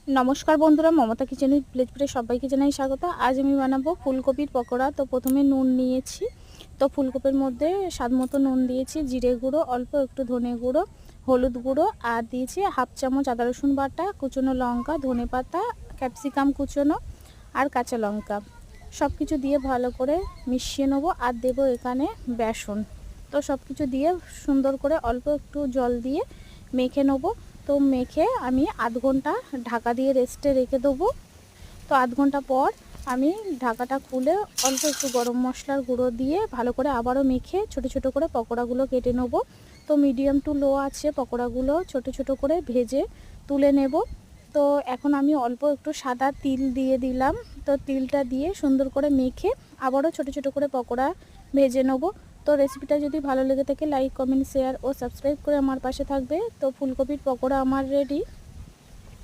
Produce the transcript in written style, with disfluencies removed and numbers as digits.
নমস্কার বন্ধুরা, Mamata kitchen with ভিলেজপুরে সবাইকে জানাই স্বাগত। আজ আমি বানাবো ফুলকপির পকোড়া। তো প্রথমে নুন নিয়েছি, তো ফুলকপির মধ্যে স্বাদ মতো নুন দিয়েছি, জিরে গুঁড়ো, অল্প একটু ধনে গুঁড়ো, হলুদ গুঁড়ো, আর দিয়েছি হাফ চামচ আদা রসুন বাটা, কুচনো লঙ্কা, ধনে পাতা, ক্যাপসিকাম কুচনো আর কাঁচা লঙ্কা। সব কিছু দিয়ে ভালো করে মিশিয়ে নেবো। আর দেবো এখানে বেসন। তো সব কিছু দিয়ে সুন্দর করে অল্প একটু জল দিয়ে মেখে নেবো। তো মেখে আমি আধ ঘন্টা ঢাকা দিয়ে রেস্টে রেখে দেবো। তো আধ ঘন্টা পর আমি ঢাকাটা খুলে অল্প একটু গরম মশলার গুঁড়ো দিয়ে ভালো করে আবারও মেখে ছোট ছোট করে পকোড়াগুলো কেটে নেবো। তো মিডিয়াম টু লো আছে পকোড়াগুলো ছোট ছোট করে ভেজে তুলে নেব। তো এখন আমি অল্প একটু সাদা তিল দিয়ে দিলাম। তো তিলটা দিয়ে সুন্দর করে মেখে আবারও ছোট ছোট করে পকোড়া ভেজে নেব। তো রেসিপিটা যদি ভালো লেগে থাকে লাইক, কমেন্ট, শেয়ার ও সাবস্ক্রাইব করে আমার পাশে থাকবে। তো ফুলকপির পকোড়া আমার রেডি।